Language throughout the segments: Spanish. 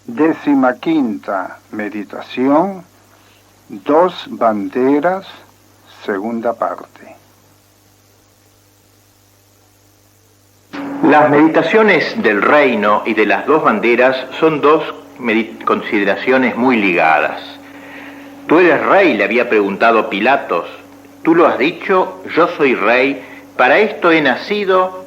15ª meditación, dos banderas, segunda parte. Las meditaciones del reino y de las dos banderas son dos consideraciones muy ligadas. Tú eres rey, le había preguntado Pilatos. Tú lo has dicho, yo soy rey, para esto he nacido,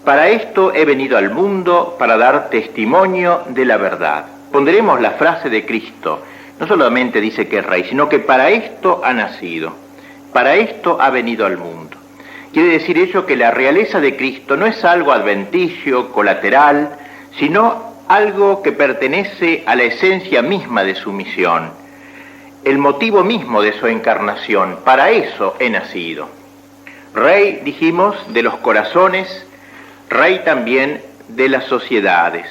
para esto he venido al mundo, para dar testimonio de la verdad. Ponderemos la frase de Cristo. No solamente dice que es rey, sino que para esto ha nacido, para esto ha venido al mundo. Quiere decir ello que la realeza de Cristo no es algo adventicio, colateral, sino algo que pertenece a la esencia misma de su misión, el motivo mismo de su encarnación. Para eso he nacido. Rey, dijimos, de los corazones, rey también de las sociedades,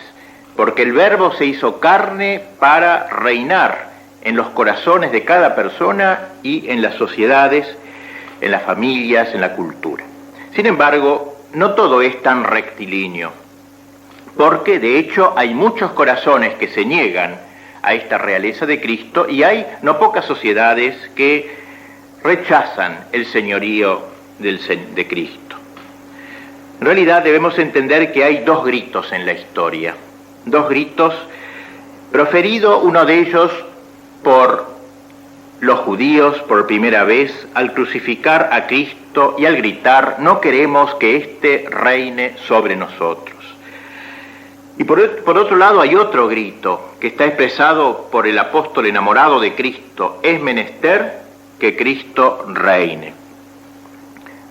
porque el Verbo se hizo carne para reinar en los corazones de cada persona y en las sociedades, en las familias, en la cultura. Sin embargo, no todo es tan rectilíneo, porque de hecho hay muchos corazones que se niegan a esta realeza de Cristo y hay no pocas sociedades que rechazan el señorío de Cristo. En realidad debemos entender que hay dos gritos en la historia, dos gritos, proferido uno de ellos por los judíos por primera vez al crucificar a Cristo y al gritar: no queremos que éste reine sobre nosotros. Y por otro lado hay otro grito que está expresado por el apóstol enamorado de Cristo: es menester que Cristo reine.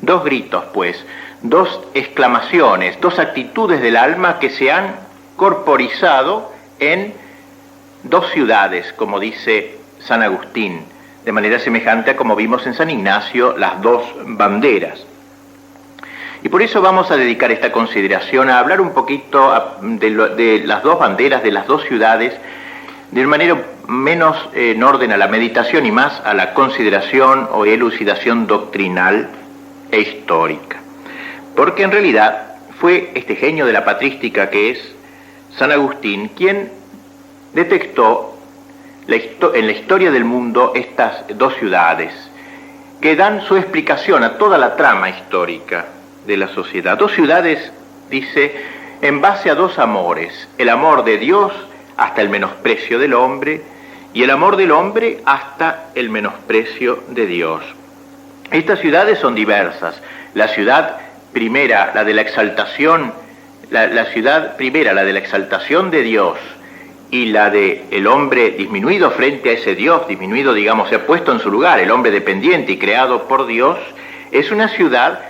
Dos gritos, pues, dos exclamaciones, dos actitudes del alma que se han corporizado en dos ciudades, como dice San Agustín, de manera semejante a como vimos en San Ignacio, las dos banderas. Y por eso vamos a dedicar esta consideración a hablar un poquito de las dos banderas, de las dos ciudades, de manera menos en orden a la meditación y más a la consideración o elucidación doctrinal e histórica. Porque en realidad fue este genio de la patrística que es San Agustín quien detectó en la historia del mundo estas dos ciudades que dan su explicación a toda la trama histórica de la sociedad. Dos ciudades, dice, en base a dos amores: el amor de Dios hasta el menosprecio del hombre y el amor del hombre hasta el menosprecio de Dios. Estas ciudades son diversas. La ciudad primera, la de la exaltación, la ciudad primera, la de la exaltación de Dios, y la de el hombre disminuido frente a ese Dios, disminuido, digamos, se ha puesto en su lugar, el hombre dependiente y creado por Dios, es una ciudad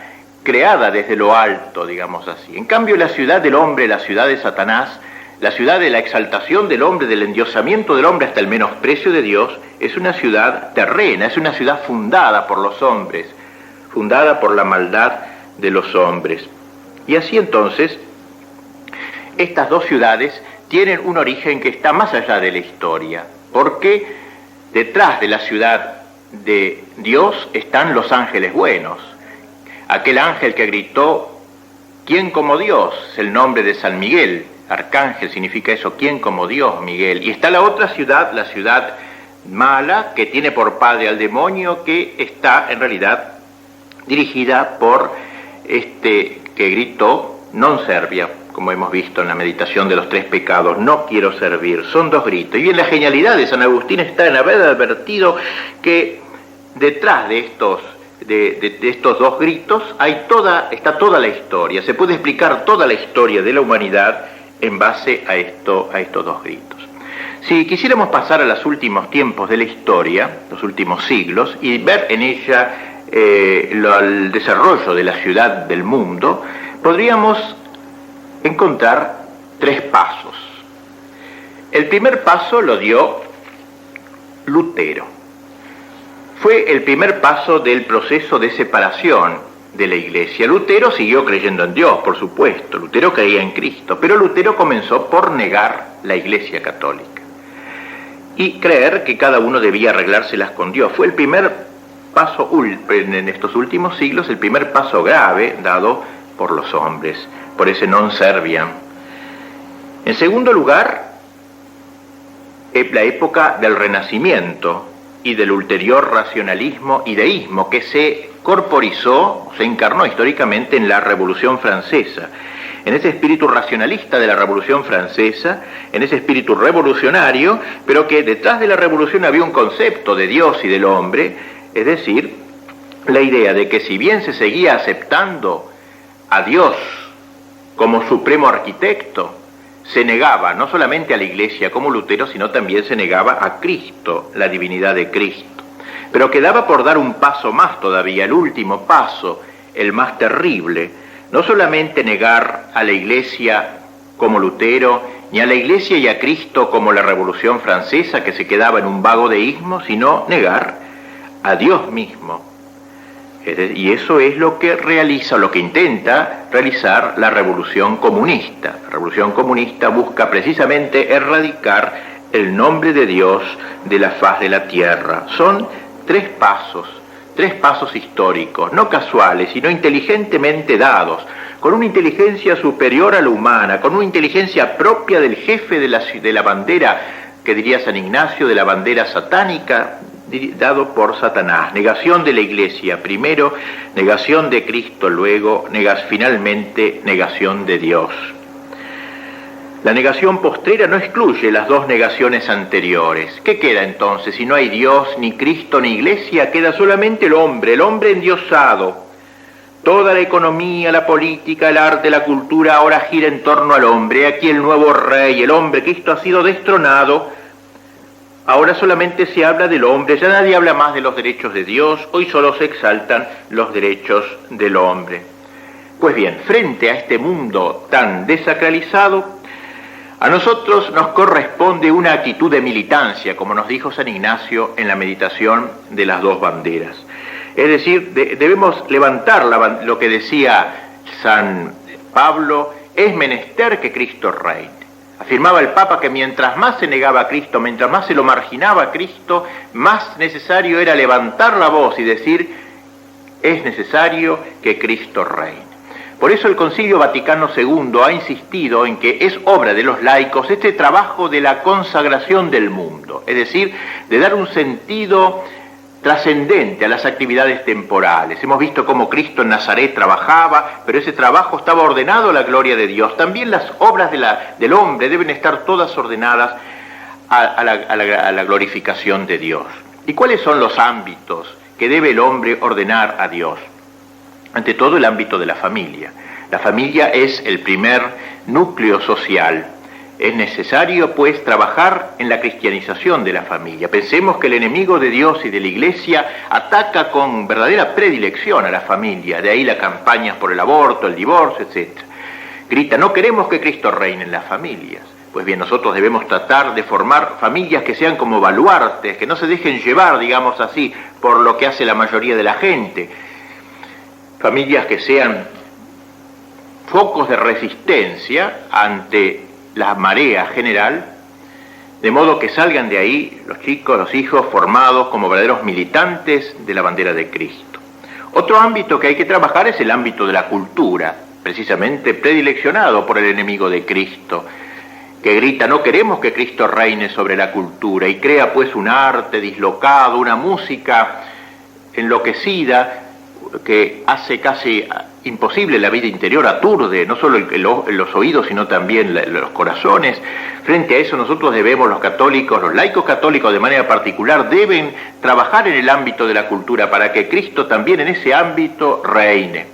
creada desde lo alto, digamos así. En cambio, la ciudad del hombre, la ciudad de Satanás, la ciudad de la exaltación del hombre, del endiosamiento del hombre hasta el menosprecio de Dios, es una ciudad terrena, es una ciudad fundada por los hombres, fundada por la maldad de los hombres. Y así entonces, estas dos ciudades tienen un origen que está más allá de la historia, porque detrás de la ciudad de Dios están los ángeles buenos. Aquel ángel que gritó: ¿quién como Dios? Es el nombre de San Miguel, arcángel significa eso, ¿quién como Dios? Miguel. Y está la otra ciudad, la ciudad mala, que tiene por padre al demonio, que está en realidad dirigida por que gritó: non servia, como hemos visto en la meditación de los tres pecados, no quiero servir. Son dos gritos. Y bien, la genialidad de San Agustín está en haber advertido que detrás de estos dos gritos está toda la historia. Se puede explicar toda la historia de la humanidad en base a estos dos gritos. Si quisiéramos pasar a los últimos tiempos de la historia, los últimos siglos, y ver en ella el desarrollo de la ciudad del mundo, podríamos encontrar tres pasos. El primer paso lo dio Lutero. Fue el primer paso del proceso de separación de la Iglesia. Lutero siguió creyendo en Dios, por supuesto. Lutero creía en Cristo, pero Lutero comenzó por negar la Iglesia católica y creer que cada uno debía arreglárselas con Dios. Fue el primer paso en estos últimos siglos, el primer paso grave dado por los hombres, por ese non serviam. En segundo lugar, la época del Renacimiento y del ulterior racionalismo y deísmo que se corporizó, se encarnó históricamente en la Revolución Francesa. En ese espíritu racionalista de la Revolución Francesa, en ese espíritu revolucionario, pero que detrás de la revolución había un concepto de Dios y del hombre, es decir, la idea de que si bien se seguía aceptando a Dios como supremo arquitecto, se negaba no solamente a la Iglesia como Lutero, sino también se negaba a Cristo, la divinidad de Cristo. Pero quedaba por dar un paso más todavía, el último paso, el más terrible, no solamente negar a la Iglesia como Lutero, ni a la Iglesia y a Cristo como la Revolución Francesa, que se quedaba en un vago deísmo, sino negar a Dios mismo. Y eso es lo que realiza, lo que intenta realizar la Revolución Comunista. La Revolución Comunista busca precisamente erradicar el nombre de Dios de la faz de la tierra. Son tres pasos históricos, no casuales, sino inteligentemente dados, con una inteligencia superior a la humana, con una inteligencia propia del jefe de la bandera, que diría San Ignacio, de la bandera satánica, dado por Satanás. Negación de la Iglesia primero, negación de Cristo luego, finalmente negación de Dios. La negación postrera no excluye las dos negaciones anteriores. ¿Qué queda entonces? Si no hay Dios, ni Cristo, ni Iglesia, queda solamente el hombre endiosado. Toda la economía, la política, el arte, la cultura ahora gira en torno al hombre. Aquí el nuevo rey, el hombre. Cristo ha sido destronado. Ahora solamente se habla del hombre, ya nadie habla más de los derechos de Dios, hoy solo se exaltan los derechos del hombre. Pues bien, frente a este mundo tan desacralizado, a nosotros nos corresponde una actitud de militancia, como nos dijo San Ignacio en la meditación de las dos banderas. Es decir, debemos levantar lo que decía San Pablo, es menester que Cristo reine. Afirmaba el Papa que mientras más se negaba a Cristo, mientras más se lo marginaba a Cristo, más necesario era levantar la voz y decir, es necesario que Cristo reine. Por eso el Concilio Vaticano II ha insistido en que es obra de los laicos este trabajo de la consagración del mundo, es decir, de dar un sentido trascendente a las actividades temporales. Hemos visto cómo Cristo en Nazaret trabajaba, pero ese trabajo estaba ordenado a la gloria de Dios. También las obras del hombre deben estar todas ordenadas a la glorificación de Dios. ¿Y cuáles son los ámbitos que debe el hombre ordenar a Dios? Ante todo, el ámbito de la familia. La familia es el primer núcleo social. Es necesario, pues, trabajar en la cristianización de la familia. Pensemos que el enemigo de Dios y de la Iglesia ataca con verdadera predilección a la familia, de ahí las campañas por el aborto, el divorcio, etc. Grita, no queremos que Cristo reine en las familias. Pues bien, nosotros debemos tratar de formar familias que sean como baluartes, que no se dejen llevar, digamos así, por lo que hace la mayoría de la gente. Familias que sean focos de resistencia ante la marea general, de modo que salgan de ahí los chicos, los hijos formados como verdaderos militantes de la bandera de Cristo. Otro ámbito que hay que trabajar es el ámbito de la cultura, precisamente predileccionado por el enemigo de Cristo, que grita, no queremos que Cristo reine sobre la cultura, y crea pues un arte dislocado, una música enloquecida, que hace casi imposible la vida interior, aturde no solo los oídos, sino también los corazones. Frente a eso nosotros debemos, los católicos, los laicos católicos de manera particular, deben trabajar en el ámbito de la cultura para que Cristo también en ese ámbito reine.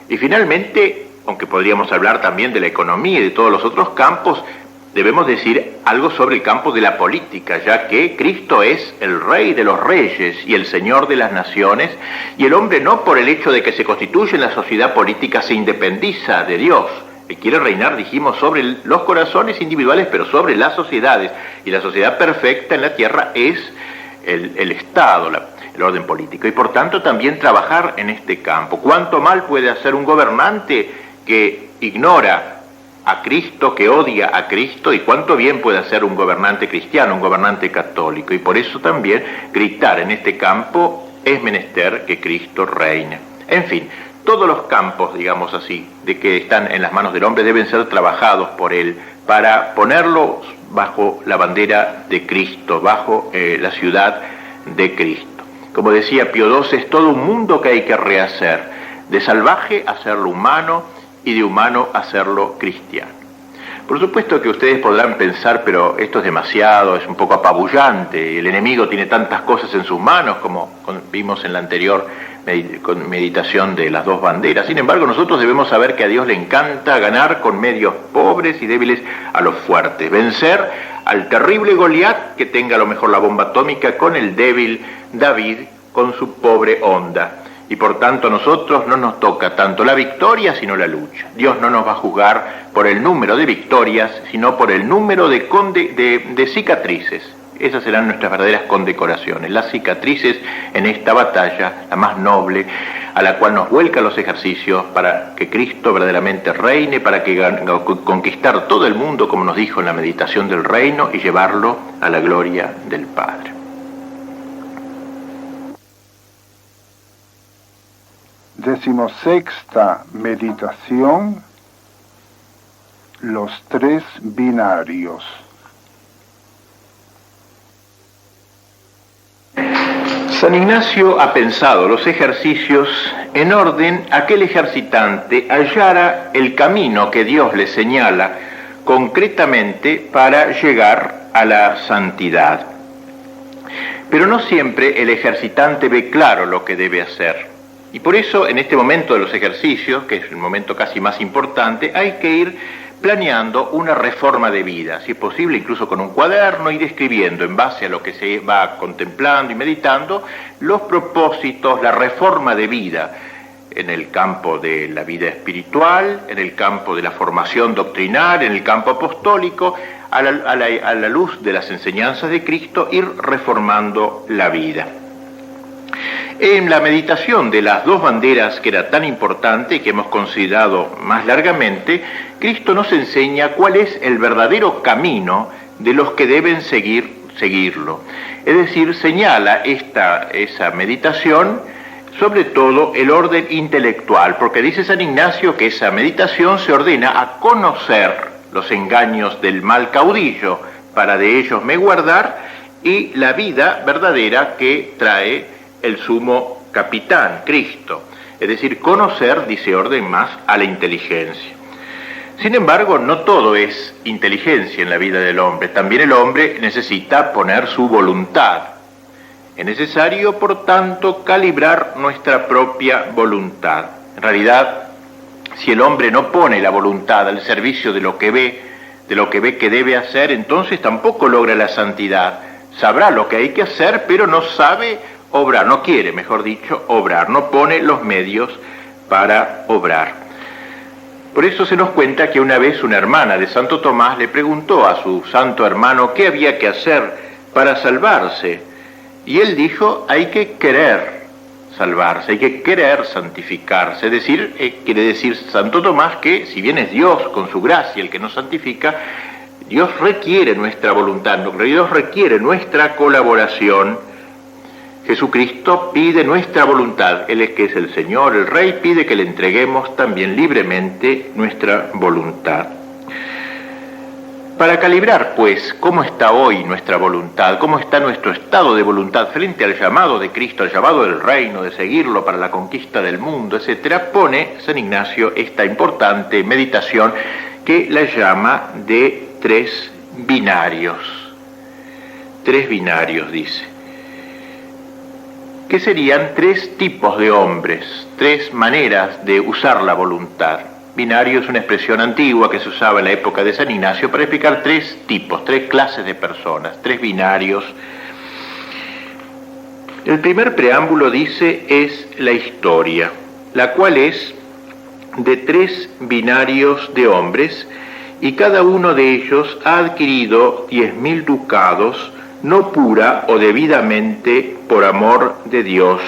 Y finalmente, aunque podríamos hablar también de la economía y de todos los otros campos, debemos decir algo sobre el campo de la política, ya que Cristo es el Rey de los reyes y el Señor de las naciones, y el hombre no por el hecho de que se constituye en la sociedad política se independiza de Dios. Él quiere reinar, dijimos, sobre los corazones individuales, pero sobre las sociedades, y la sociedad perfecta en la tierra es el Estado, el orden político, y por tanto también trabajar en este campo. ¿Cuánto mal puede hacer un gobernante que ignora a Cristo, que odia a Cristo, y cuánto bien puede hacer un gobernante cristiano, un gobernante católico? Y por eso también gritar en este campo, es menester que Cristo reine. En fin, todos los campos, digamos así, de que están en las manos del hombre deben ser trabajados por él, para ponerlos bajo la bandera de Cristo, bajo la ciudad de Cristo. Como decía Pío XII, es todo un mundo que hay que rehacer, de salvaje hacerlo humano y de humano hacerlo cristiano. Por supuesto que ustedes podrán pensar, pero esto es demasiado, es un poco apabullante, el enemigo tiene tantas cosas en sus manos, como vimos en la anterior meditación de las dos banderas. Sin embargo, nosotros debemos saber que a Dios le encanta ganar con medios pobres y débiles a los fuertes, vencer al terrible Goliat que tenga a lo mejor la bomba atómica con el débil David con su pobre onda. Y por tanto a nosotros no nos toca tanto la victoria sino la lucha. Dios no nos va a juzgar por el número de victorias, sino por el número de cicatrices. Esas serán nuestras verdaderas condecoraciones, las cicatrices en esta batalla, la más noble, a la cual nos vuelcan los ejercicios para que Cristo verdaderamente reine, para que conquistar todo el mundo, como nos dijo en la meditación del reino, y llevarlo a la gloria del Padre. Decimosexta meditación, los tres binarios. San Ignacio ha pensado los ejercicios en orden a que el ejercitante hallara el camino que Dios le señala concretamente para llegar a la santidad. Pero no siempre el ejercitante ve claro lo que debe hacer. Y por eso en este momento de los ejercicios, que es el momento casi más importante, hay que ir planeando una reforma de vida, si es posible incluso con un cuaderno, ir escribiendo en base a lo que se va contemplando y meditando, los propósitos, la reforma de vida en el campo de la vida espiritual, en el campo de la formación doctrinal, en el campo apostólico, a la luz de las enseñanzas de Cristo, ir reformando la vida. En la meditación de las dos banderas, que era tan importante y que hemos considerado más largamente, Cristo nos enseña cuál es el verdadero camino de los que deben seguirlo. Es decir, señala esa meditación, sobre todo el orden intelectual, porque dice San Ignacio que esa meditación se ordena a conocer los engaños del mal caudillo, para de ellos me guardar, y la vida verdadera que trae el sumo capitán, Cristo. Es decir, conocer, dice orden más, a la inteligencia. Sin embargo, no todo es inteligencia en la vida del hombre. También el hombre necesita poner su voluntad. Es necesario, por tanto, calibrar nuestra propia voluntad. En realidad, si el hombre no pone la voluntad al servicio de lo que ve que debe hacer, entonces tampoco logra la santidad. Sabrá lo que hay que hacer, pero no sabe obrar, no quiere, mejor dicho, obrar, no pone los medios para obrar. Por eso se nos cuenta que una vez una hermana de Santo Tomás le preguntó a su santo hermano qué había que hacer para salvarse. Y él dijo, hay que querer salvarse, hay que querer santificarse. Es decir, quiere decir Santo Tomás que, si bien es Dios con su gracia el que nos santifica, Dios requiere nuestra voluntad, Dios requiere nuestra colaboración. Jesucristo pide nuestra voluntad, Él es que es el Señor, el Rey, pide que le entreguemos también libremente nuestra voluntad. Para calibrar, pues, cómo está hoy nuestra voluntad, cómo está nuestro estado de voluntad frente al llamado de Cristo, al llamado del reino, de seguirlo para la conquista del mundo, etc., pone San Ignacio esta importante meditación que la llama de tres binarios. Tres binarios, dice. Que serían tres tipos de hombres, tres maneras de usar la voluntad. Binario es una expresión antigua que se usaba en la época de San Ignacio para explicar tres tipos, tres clases de personas, tres binarios. El primer preámbulo dice es la historia, la cual es de tres binarios de hombres y cada uno de ellos ha adquirido 10.000 ducados, no pura o debidamente por amor de Dios,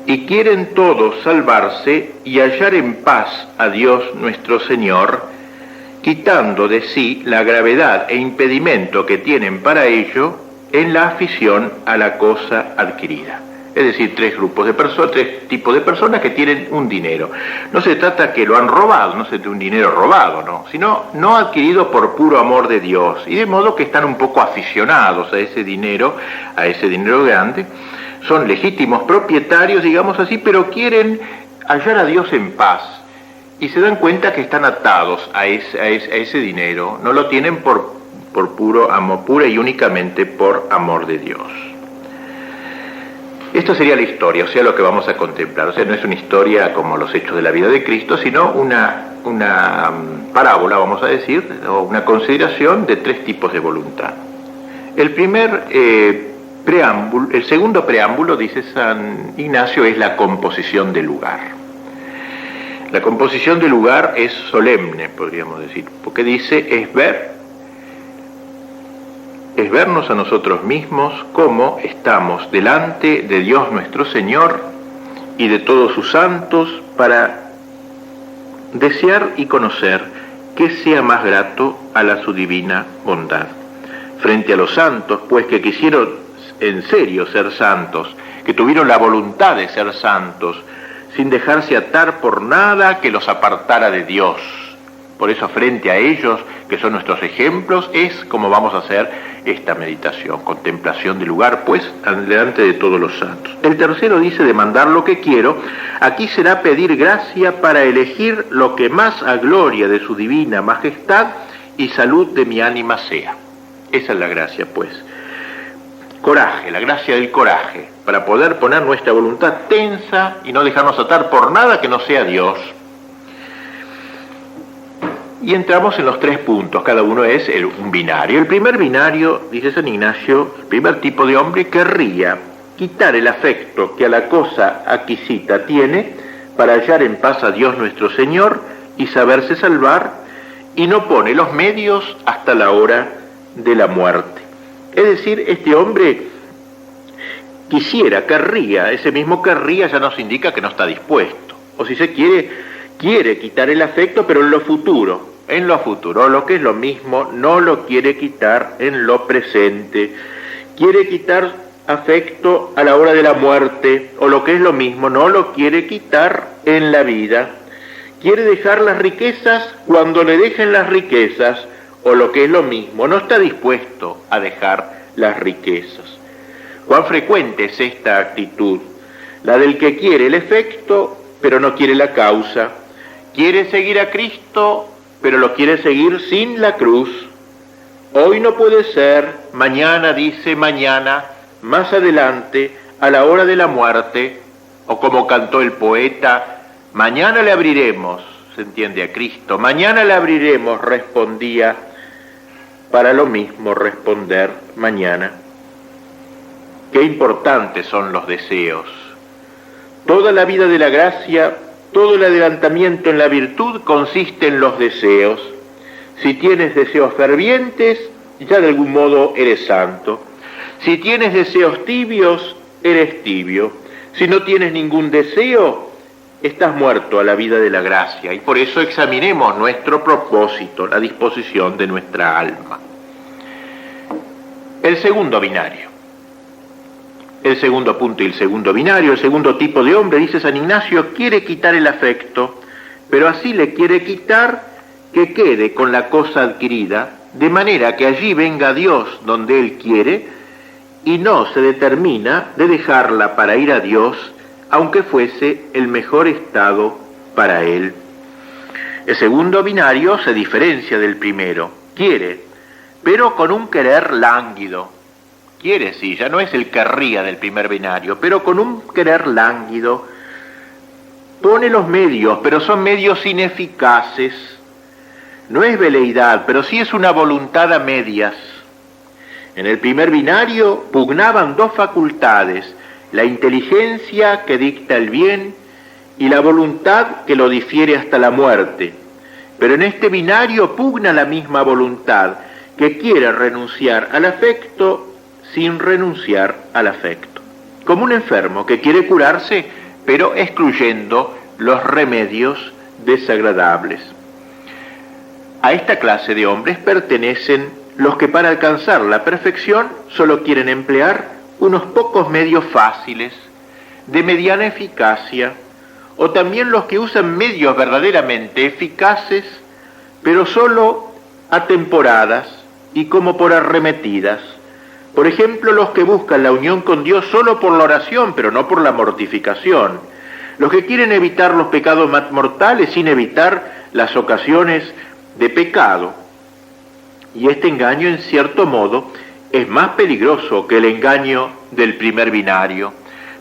y quieren todos salvarse y hallar en paz a Dios nuestro Señor, quitando de sí la gravedad e impedimento que tienen para ello en la afición a la cosa adquirida. Es Es decir, tres tipos de personas que tienen un dinero. No se trata que lo han robado, no se trata de un dinero robado, ¿no? Sino no adquirido por puro amor de Dios. Y de modo que están un poco aficionados a ese dinero grande. Son legítimos propietarios, digamos así, pero quieren hallar a Dios en paz. Y se dan cuenta que están atados a ese dinero. No lo tienen por puro amor, pura y únicamente por amor de Dios. Esto sería la historia, o sea, lo que vamos a contemplar. O sea, no es una historia como los hechos de la vida de Cristo, sino una parábola, vamos a decir, o una consideración de tres tipos de voluntad. El segundo preámbulo, dice San Ignacio, es la composición del lugar. La composición del lugar es solemne, podríamos decir, porque dice, es vernos a nosotros mismos como estamos delante de Dios nuestro Señor y de todos sus santos para desear y conocer qué sea más grato a su divina bondad. Frente a los santos, pues, que quisieron en serio ser santos, que tuvieron la voluntad de ser santos, sin dejarse atar por nada que los apartara de Dios. Por eso, frente a ellos, que son nuestros ejemplos, es como vamos a hacer esta meditación, contemplación del lugar, pues, delante de todos los santos. El tercero dice, demandar lo que quiero. Aquí será pedir gracia para elegir lo que más a gloria de su divina majestad y salud de mi ánima sea. Esa es la gracia, pues. Coraje, la gracia del coraje, para poder poner nuestra voluntad tensa y no dejarnos atar por nada que no sea Dios. Y entramos en los tres puntos, cada uno es un binario. El primer binario, dice San Ignacio, el primer tipo de hombre querría quitar el afecto que a la cosa adquisita tiene para hallar en paz a Dios nuestro Señor y saberse salvar, y no pone los medios hasta la hora de la muerte. Es decir, este hombre querría, ese mismo querría ya nos indica que no está dispuesto. O si se quiere quitar el afecto, pero en lo futuro, o lo que es lo mismo, no lo quiere quitar en lo presente. Quiere quitar afecto a la hora de la muerte, o lo que es lo mismo, no lo quiere quitar en la vida. Quiere dejar las riquezas cuando le dejen las riquezas, o lo que es lo mismo, no está dispuesto a dejar las riquezas. ¿Cuán frecuente es esta actitud? La del que quiere el efecto, pero no quiere la causa. Quiere seguir a Cristo, pero lo quiere seguir sin la cruz. Hoy no puede ser, mañana dice mañana, más adelante, a la hora de la muerte, o como cantó el poeta, mañana le abriremos, se entiende a Cristo, mañana le abriremos, respondía, para lo mismo responder mañana. Qué importantes son los deseos. Toda la vida de la gracia, todo el adelantamiento en la virtud consiste en los deseos. Si tienes deseos fervientes, ya de algún modo eres santo. Si tienes deseos tibios, eres tibio. Si no tienes ningún deseo, estás muerto a la vida de la gracia. Y por eso examinemos nuestro propósito, la disposición de nuestra alma. El segundo binario. El segundo punto y el segundo binario, el segundo tipo de hombre, dice San Ignacio, quiere quitar el afecto, pero así le quiere quitar que quede con la cosa adquirida, de manera que allí venga Dios donde Él quiere, y no se determina de dejarla para ir a Dios, aunque fuese el mejor estado para Él. El segundo binario se diferencia del primero, quiere, pero con un querer lánguido. Quiere, sí, ya no es el querría del primer binario, pero con un querer lánguido. Pone los medios, pero son medios ineficaces. No es veleidad, pero sí es una voluntad a medias. En el primer binario pugnaban dos facultades, la inteligencia que dicta el bien y la voluntad que lo difiere hasta la muerte. Pero en este binario pugna la misma voluntad, que quiere renunciar al afecto sin renunciar al afecto. Como un enfermo que quiere curarse, pero excluyendo los remedios desagradables. A esta clase de hombres pertenecen los que para alcanzar la perfección solo quieren emplear unos pocos medios fáciles, de mediana eficacia, o también los que usan medios verdaderamente eficaces, pero solo a temporadas y como por arremetidas. Por ejemplo, los que buscan la unión con Dios solo por la oración, pero no por la mortificación. Los que quieren evitar los pecados mortales sin evitar las ocasiones de pecado. Y este engaño, en cierto modo, es más peligroso que el engaño del primer binario,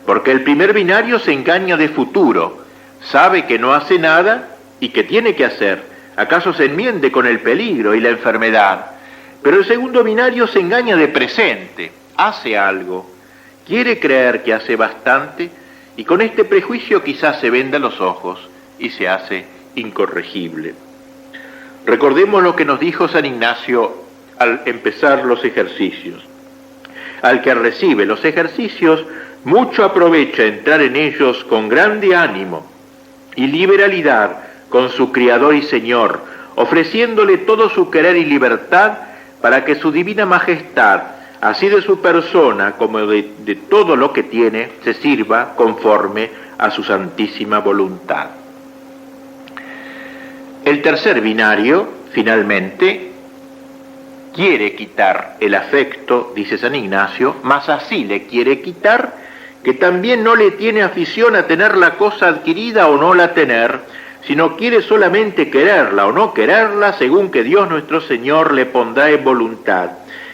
porque el primer binario se engaña de futuro, sabe que no hace nada y que tiene que hacer, acaso se enmiende con el peligro y la enfermedad, pero el segundo binario se engaña de presente, hace algo, quiere creer que hace bastante y con este prejuicio quizás se venda los ojos y se hace incorregible. Recordemos lo que nos dijo San Ignacio al empezar los ejercicios. Al que recibe los ejercicios, mucho aprovecha entrar en ellos con grande ánimo y liberalidad con su Criador y Señor, ofreciéndole todo su querer y libertad para que su divina majestad, así de su persona como de todo lo que tiene, se sirva conforme a su santísima voluntad. El tercer binario, finalmente, quiere quitar el afecto, dice San Ignacio, mas así le quiere quitar que también no le tiene afición a tener la cosa adquirida o no la tener, sino quiere solamente quererla o no quererla según que Dios nuestro Señor le pondrá en voluntad,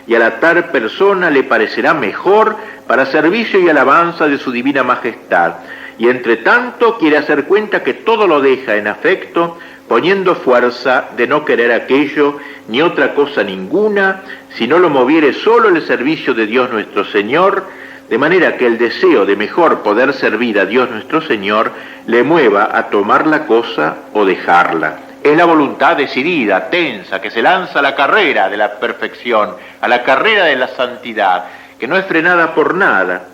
y a la tal persona le parecerá mejor para servicio y alabanza de su divina majestad, y entre tanto quiere hacer cuenta que todo lo deja en afecto, poniendo fuerza de no querer aquello ni otra cosa ninguna, si no lo moviere solo el servicio de Dios nuestro Señor, de manera que el deseo de mejor poder servir a Dios nuestro Señor le mueva a tomar la cosa o dejarla. Es la voluntad decidida, tensa, que se lanza a la carrera de la perfección, a la carrera de la santidad, que no es frenada por nada.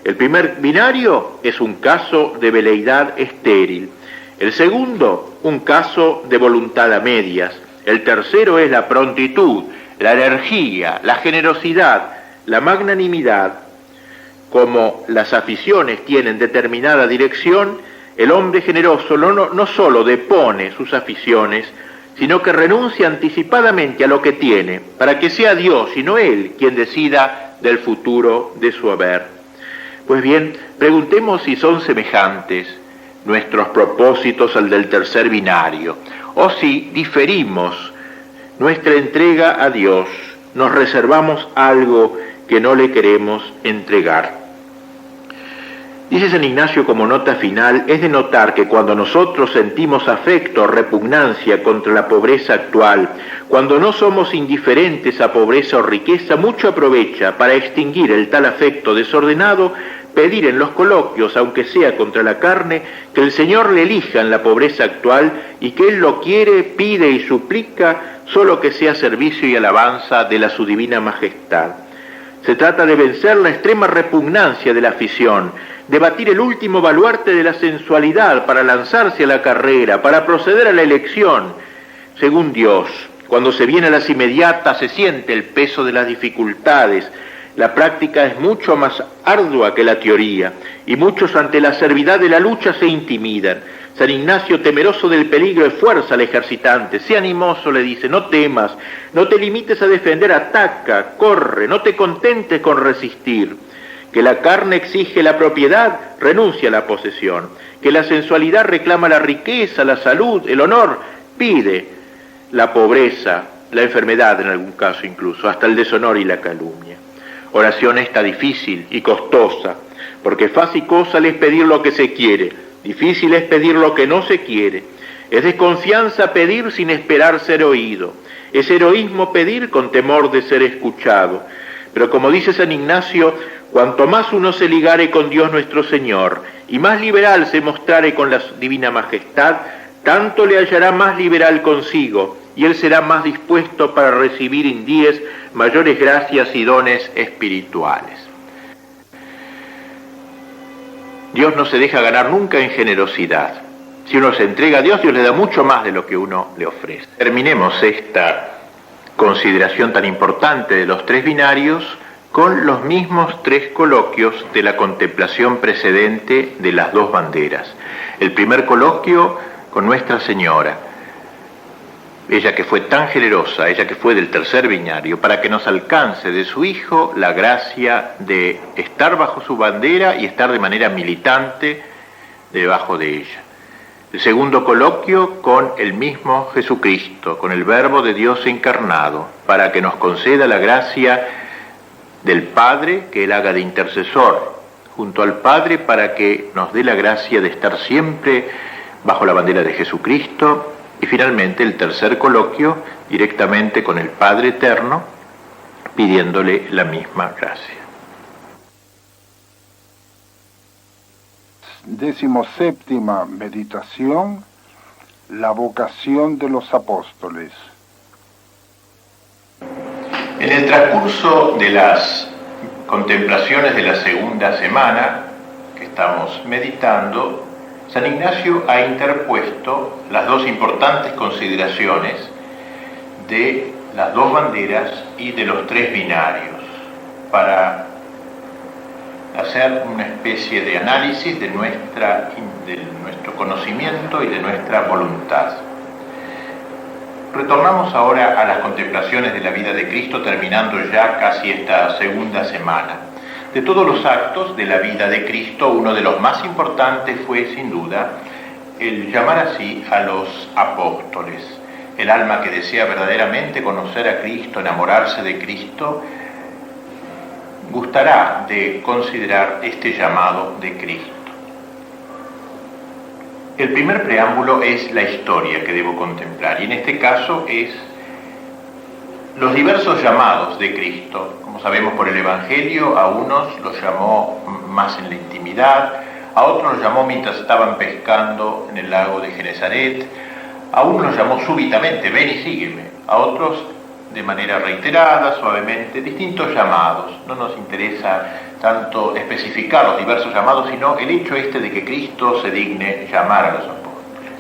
El primer binario es un caso de veleidad estéril. El segundo, un caso de voluntad a medias. El tercero es la prontitud, la energía, la generosidad, la magnanimidad. Como las aficiones tienen determinada dirección, el hombre generoso no solo depone sus aficiones, sino que renuncia anticipadamente a lo que tiene, para que sea Dios y no él quien decida del futuro de su haber. Pues bien, preguntemos si son semejantes nuestros propósitos al del tercer binario, o si diferimos nuestra entrega a Dios, nos reservamos algo que no le queremos entregar. Dice San Ignacio como nota final, es de notar que cuando nosotros sentimos afecto o repugnancia contra la pobreza actual, cuando no somos indiferentes a pobreza o riqueza, mucho aprovecha para extinguir el tal afecto desordenado, pedir en los coloquios, aunque sea contra la carne, que el Señor le elija en la pobreza actual y que Él lo quiere, pide y suplica, solo que sea servicio y alabanza de la su divina majestad. Se trata de vencer la extrema repugnancia de la afición, de batir el último baluarte de la sensualidad para lanzarse a la carrera, para proceder a la elección. Según Dios, cuando se viene a las inmediatas se siente el peso de las dificultades. La práctica es mucho más ardua que la teoría, y muchos ante la servidad de la lucha se intimidan. San Ignacio, temeroso del peligro, esfuerza al ejercitante. Sé animoso, le dice, no temas, no te limites a defender, ataca, corre, no te contentes con resistir. Que la carne exige la propiedad, renuncia a la posesión. Que la sensualidad reclama la riqueza, la salud, el honor, pide la pobreza, la enfermedad en algún caso incluso, hasta el deshonor y la calumnia. Oración esta difícil y costosa, porque fácil cosa es pedir lo que se quiere, difícil es pedir lo que no se quiere. Es desconfianza pedir sin esperar ser oído. Es heroísmo pedir con temor de ser escuchado. Pero como dice San Ignacio, cuanto más uno se ligare con Dios nuestro Señor y más liberal se mostrare con la divina majestad, tanto le hallará más liberal consigo y él será más dispuesto para recibir en días mayores gracias y dones espirituales. Dios no se deja ganar nunca en generosidad. Si uno se entrega a Dios, Dios le da mucho más de lo que uno le ofrece. Terminemos esta consideración tan importante de los tres binarios con los mismos 3 coloquios de la contemplación precedente de las 2 banderas. El primer coloquio con Nuestra Señora, ella que fue tan generosa, ella que fue del tercer binario, para que nos alcance de su Hijo la gracia de estar bajo su bandera y estar de manera militante debajo de ella. El segundo coloquio con el mismo Jesucristo, con el Verbo de Dios encarnado, para que nos conceda la gracia del Padre, que Él haga de intercesor junto al Padre, para que nos dé la gracia de estar siempre bajo la bandera de Jesucristo. Y finalmente el tercer coloquio directamente con el Padre Eterno, pidiéndole la misma gracia. 17ª meditación, la vocación de los apóstoles. En el transcurso de las contemplaciones de la segunda semana que estamos meditando, San Ignacio ha interpuesto las 2 importantes consideraciones de las 2 banderas y de los 3 binarios, para hacer una especie de análisis de nuestro conocimiento y de nuestra voluntad. Retornamos ahora a las contemplaciones de la vida de Cristo, terminando ya casi esta segunda semana. De todos los actos de la vida de Cristo, uno de los más importantes fue, sin duda, el llamar así a los apóstoles. El alma que desea verdaderamente conocer a Cristo, enamorarse de Cristo, gustará de considerar este llamado de Cristo. El primer preámbulo es la historia que debo contemplar, y en este caso es los diversos llamados de Cristo. Como sabemos por el Evangelio, a unos los llamó más en la intimidad, a otros los llamó mientras estaban pescando en el lago de Genesaret, a unos los llamó súbitamente, ven y sígueme, a otros de manera reiterada, suavemente, distintos llamados. No nos interesa tanto especificar los diversos llamados, sino el hecho de que Cristo se digne llamar a los apóstoles.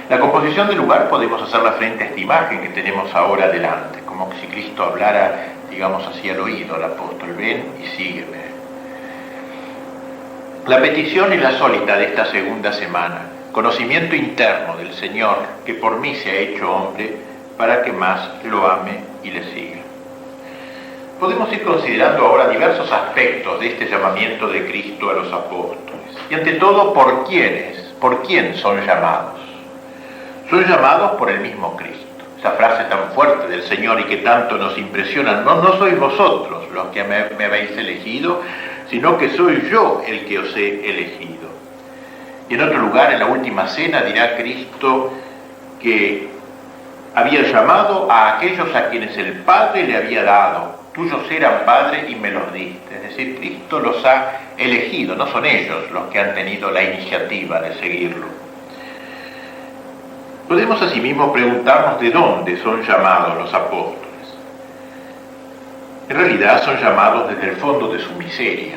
La composición del lugar podemos hacerla frente a esta imagen que tenemos ahora delante, como si Cristo hablara, digamos así, al oído al apóstol: ven y sígueme. La petición insólita de esta segunda semana, conocimiento interno del Señor, que por mí se ha hecho hombre, para que más lo ame y le siga. Podemos ir considerando ahora diversos aspectos de este llamamiento de Cristo a los apóstoles. Y ante todo, ¿por quién son llamados? Son llamados por el mismo Cristo. Esa frase tan fuerte del Señor y que tanto nos impresiona: no sois vosotros los que me habéis elegido, sino que soy yo el que os he elegido. Y en otro lugar, en la última cena, dirá Cristo que había llamado a aquellos a quienes el Padre le había dado. Tuyos eran, Padre, y me los diste. Es decir, Cristo los ha elegido, no son ellos los que han tenido la iniciativa de seguirlo. Podemos asimismo preguntarnos de dónde son llamados los apóstoles. En realidad son llamados desde el fondo de su miseria.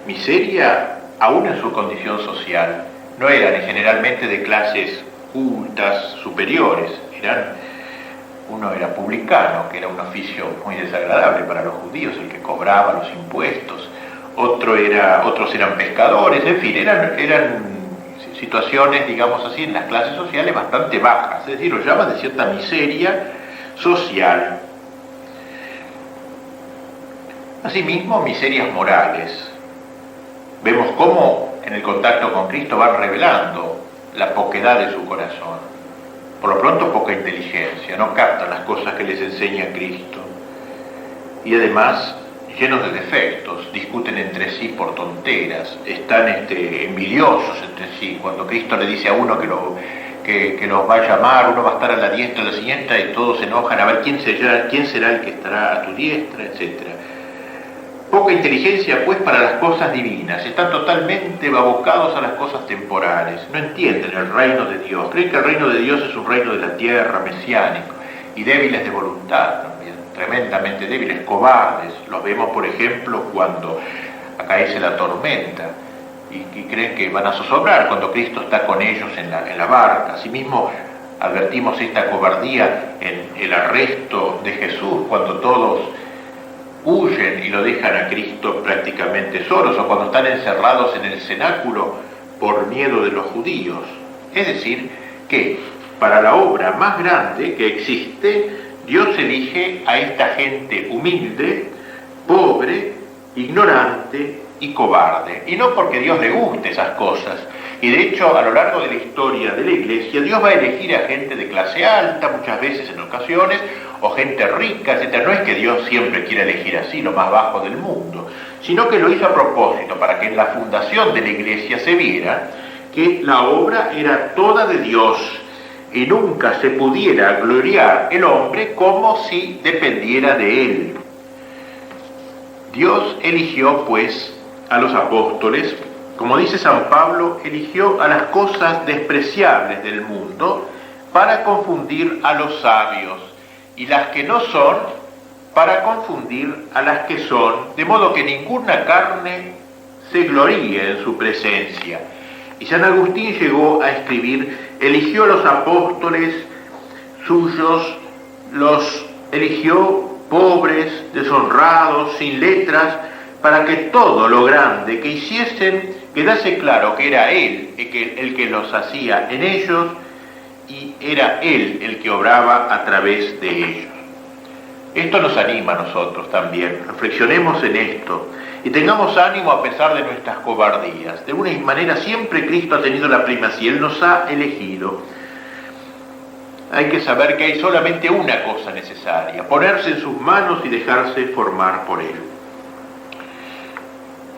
Miseria, aún en su condición social, no eran generalmente de clases cultas superiores, uno era publicano, que era un oficio muy desagradable para los judíos, el que cobraba los impuestos, otros eran pescadores, en fin, eran situaciones, digamos así, en las clases sociales bastante bajas, es decir, lo llaman de cierta miseria social. Asimismo, miserias morales. Vemos cómo en el contacto con Cristo van revelando la poquedad de su corazón. Por lo pronto, poca inteligencia, no captan las cosas que les enseña Cristo. Y además, llenos de defectos, discuten entre sí por tonteras, están envidiosos entre sí. Cuando Cristo le dice a uno que los va a llamar, uno va a estar a la diestra, a la siniestra, y todos se enojan a ver quién será el que estará a tu diestra, etc. Poca inteligencia, pues, para las cosas divinas. Están totalmente abocados a las cosas temporales. No entienden el reino de Dios. Creen que el reino de Dios es un reino de la tierra, mesiánico, y débiles de voluntad también, tremendamente débiles, cobardes. Los vemos, por ejemplo, cuando acaece la tormenta y creen que van a zozobrar cuando Cristo está con ellos en la barca. Asimismo, advertimos esta cobardía en el arresto de Jesús, cuando todos huyen y lo dejan a Cristo prácticamente solos o cuando están encerrados en el cenáculo por miedo de los judíos. Es decir, que para la obra más grande que existe, Dios elige a esta gente humilde, pobre, ignorante y cobarde. Y no porque Dios le guste esas cosas. Y de hecho, a lo largo de la historia de la Iglesia, Dios va a elegir a gente de clase alta, muchas veces en ocasiones, o gente rica, etc. No es que Dios siempre quiera elegir así, lo más bajo del mundo, sino que lo hizo a propósito, para que en la fundación de la Iglesia se viera que la obra era toda de Dios, y nunca se pudiera gloriar el hombre como si dependiera de él. Dios eligió, pues, a los apóstoles. Como dice San Pablo, eligió a las cosas despreciables del mundo para confundir a los sabios, y las que no son para confundir a las que son, de modo que ninguna carne se gloríe en su presencia. Y San Agustín llegó a escribir: eligió a los apóstoles suyos, los eligió pobres, deshonrados, sin letras, para que todo lo grande que hiciesen quedase claro que era Él el que los hacía en ellos, y era Él el que obraba a través de ellos. Esto nos anima a nosotros también. Reflexionemos en esto y tengamos ánimo a pesar de nuestras cobardías. De una manera siempre Cristo ha tenido la primacía, Él nos ha elegido. Hay que saber que hay solamente una cosa necesaria: ponerse en sus manos y dejarse formar por Él.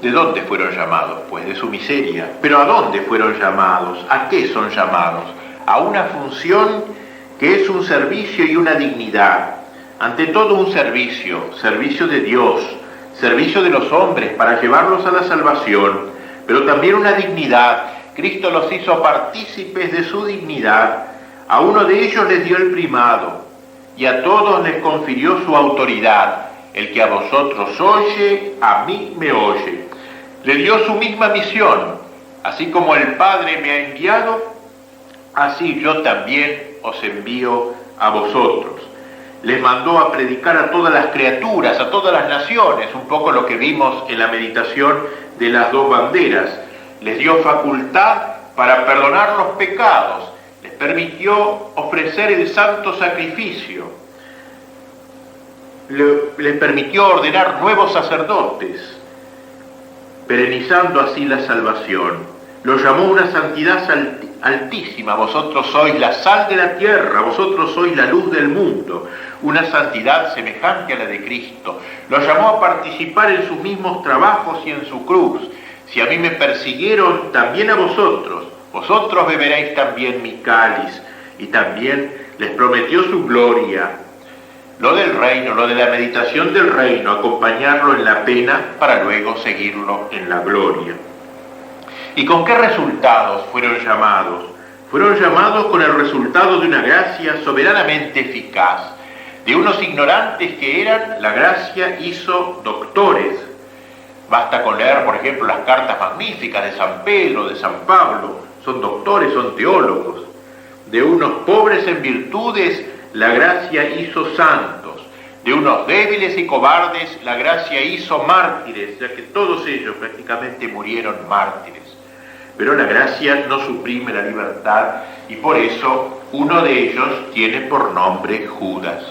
¿De dónde fueron llamados? Pues de su miseria. ¿Pero a dónde fueron llamados? ¿A qué son llamados? A una función que es un servicio y una dignidad. Ante todo un servicio de Dios, servicio de los hombres para llevarlos a la salvación, pero también una dignidad. Cristo los hizo partícipes de su dignidad. A uno de ellos les dio el primado, y a todos les confirió su autoridad. El que a vosotros oye, a mí me oye. Le dio su misma misión. Así como el Padre me ha enviado, así yo también os envío a vosotros. Les mandó a predicar a todas las criaturas, a todas las naciones, un poco lo que vimos en la meditación de las dos banderas. Les dio facultad para perdonar los pecados, les permitió ofrecer el santo sacrificio, les permitió ordenar nuevos sacerdotes, perenizando así la salvación. Los llamó una santidad altísima: vosotros sois la sal de la tierra, vosotros sois la luz del mundo. Una santidad semejante a la de Cristo. Los llamó a participar en sus mismos trabajos y en su cruz. Si a mí me persiguieron, también a vosotros. Vosotros beberéis también mi cáliz. Y también les prometió su gloria. Lo del reino, lo de la meditación del reino, acompañarlo en la pena para luego seguirlo en la gloria. ¿Y con qué resultados fueron llamados? Fueron llamados con el resultado de una gracia soberanamente eficaz. De unos ignorantes que eran, la gracia hizo doctores. Basta con leer, por ejemplo, las cartas magníficas de San Pedro, de San Pablo. Son doctores, son teólogos. De unos pobres en virtudes, la gracia hizo santos. De unos débiles y cobardes, la gracia hizo mártires, ya que todos ellos prácticamente murieron mártires. Pero la gracia no suprime la libertad, y por eso uno de ellos tiene por nombre Judas.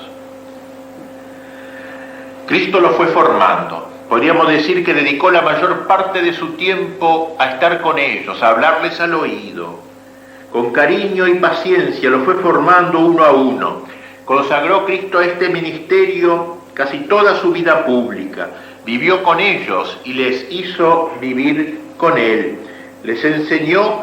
Cristo lo fue formando. Podríamos decir que dedicó la mayor parte de su tiempo a estar con ellos, a hablarles al oído. Con cariño y paciencia lo fue formando uno a uno. Consagró Cristo a este ministerio casi toda su vida pública. Vivió con ellos y les hizo vivir con Él. Les enseñó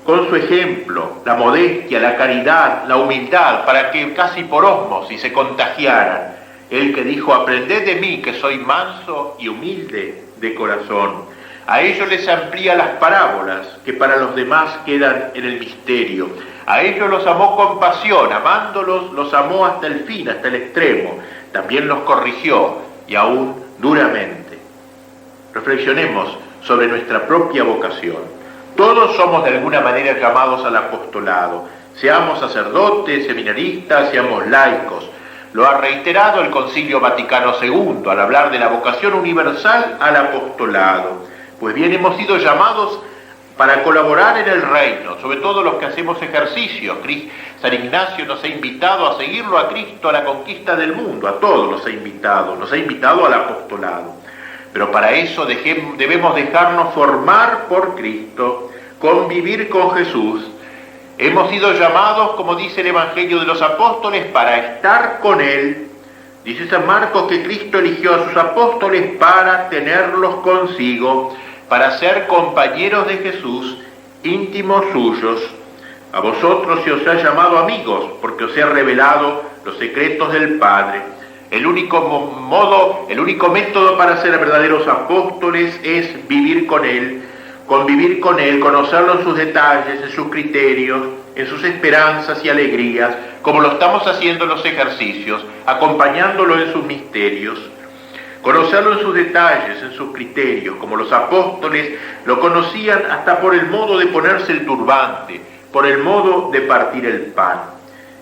con su ejemplo la modestia, la caridad, la humildad, para que casi por ósmosis se contagiaran. Él que dijo: aprended de mí, que soy manso y humilde de corazón. A ellos les amplía las parábolas, que para los demás quedan en el misterio. A ellos los amó con pasión, amándolos los amó hasta el fin, hasta el extremo. También los corrigió, y aún duramente. Reflexionemos sobre nuestra propia vocación. Todos somos de alguna manera llamados al apostolado. Seamos sacerdotes, seminaristas, seamos laicos. Lo ha reiterado el Concilio Vaticano II al hablar de la vocación universal al apostolado. Pues bien, hemos sido llamados para colaborar en el reino, sobre todo los que hacemos ejercicio. San Ignacio nos ha invitado a seguirlo a Cristo, a la conquista del mundo, a todos nos ha invitado al apostolado. Pero para eso debemos dejarnos formar por Cristo, convivir con Jesús. Hemos sido llamados, como dice el Evangelio de los Apóstoles, para estar con Él. Dice San Marcos que Cristo eligió a sus apóstoles para tenerlos consigo, para ser compañeros de Jesús, íntimos suyos. A vosotros se os ha llamado amigos, porque os he revelado los secretos del Padre. El único método para ser verdaderos apóstoles es vivir con Él, convivir con Él, conocerlo en sus detalles, en sus criterios, en sus esperanzas y alegrías, como lo estamos haciendo en los ejercicios, acompañándolo en sus misterios. Conocerlo en sus detalles, en sus criterios, como los apóstoles lo conocían hasta por el modo de ponerse el turbante, por el modo de partir el pan.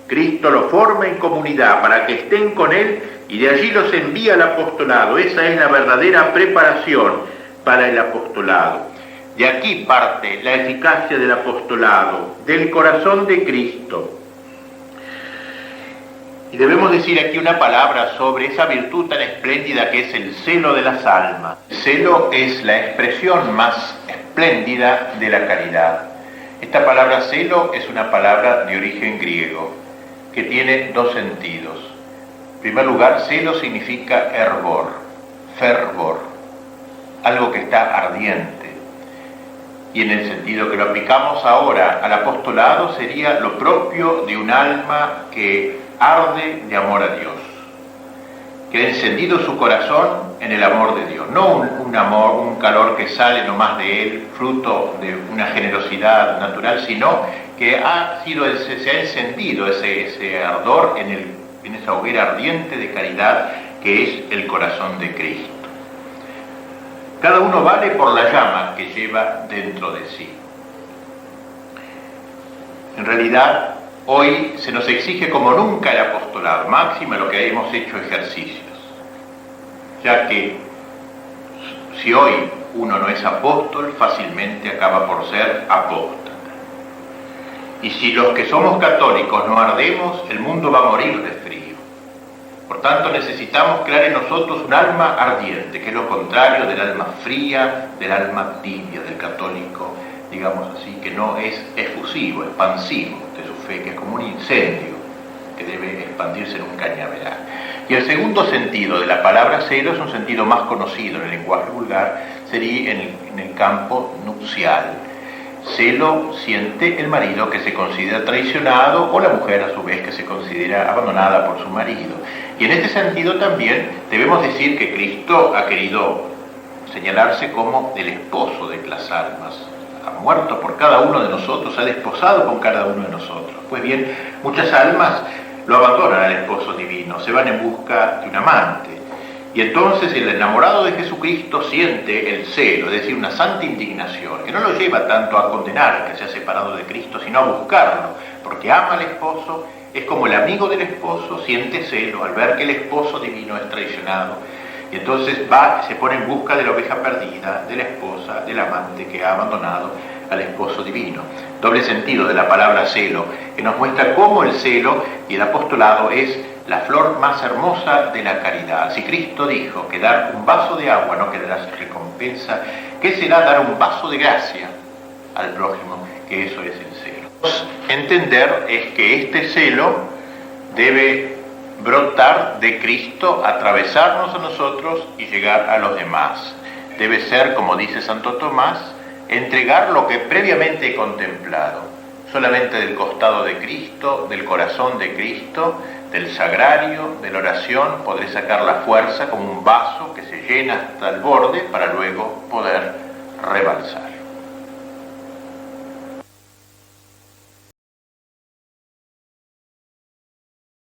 Cristo los forma en comunidad para que estén con Él y de allí los envía al apostolado. Esa es la verdadera preparación para el apostolado. De aquí parte la eficacia del apostolado, del corazón de Cristo. Y debemos decir aquí una palabra sobre esa virtud tan espléndida que es el celo de las almas. El celo es la expresión más espléndida de la caridad. Esta palabra celo es una palabra de origen griego, que tiene dos sentidos. En primer lugar, celo significa fervor, algo que está ardiente. Y en el sentido que lo aplicamos ahora al apostolado sería lo propio de un alma que arde de amor a Dios, que ha encendido su corazón en el amor de Dios, no un amor, un calor que sale nomás de Él, fruto de una generosidad natural, sino que se ha encendido ese ardor en esa hoguera ardiente de caridad que es el corazón de Cristo. Cada uno vale por la llama que lleva dentro de sí. En realidad, hoy se nos exige como nunca el apostolado, máxima lo que hemos hecho ejercicios, ya que si hoy uno no es apóstol, fácilmente acaba por ser apóstata. Y si los que somos católicos no ardemos, el mundo va a morir de frío. Por tanto, necesitamos crear en nosotros un alma ardiente, que es lo contrario del alma fría, del alma tibia, del católico, digamos así, que no es efusivo, expansivo de su fe, que es como un incendio que debe expandirse en un cañaveral. Y el segundo sentido de la palabra celo es un sentido más conocido en el lenguaje vulgar, sería en el campo nupcial. Celo siente el marido que se considera traicionado o la mujer a su vez que se considera abandonada por su marido. Y en este sentido también debemos decir que Cristo ha querido señalarse como el esposo de las almas. Ha muerto por cada uno de nosotros, ha desposado con cada uno de nosotros. Pues bien, muchas almas lo abandonan al esposo divino, se van en busca de un amante. Y entonces el enamorado de Jesucristo siente el celo, es decir, una santa indignación, que no lo lleva tanto a condenar al que se ha separado de Cristo, sino a buscarlo, porque ama al esposo, es como el amigo del esposo, siente celo al ver que el esposo divino es traicionado. Y entonces se pone en busca de la oveja perdida, de la esposa, del amante que ha abandonado al esposo divino. Doble sentido de la palabra celo, que nos muestra cómo el celo y el apostolado es la flor más hermosa de la caridad. Si Cristo dijo que dar un vaso de agua no quedará recompensa, ¿qué será dar un vaso de gracia al prójimo? Que eso es el celo. Entender es que este celo debe brotar de Cristo, atravesarnos a nosotros y llegar a los demás. Debe ser, como dice Santo Tomás, entregar lo que previamente he contemplado. Solamente del costado de Cristo, del corazón de Cristo, del sagrario, de la oración, podré sacar la fuerza como un vaso que se llena hasta el borde para luego poder rebalsar.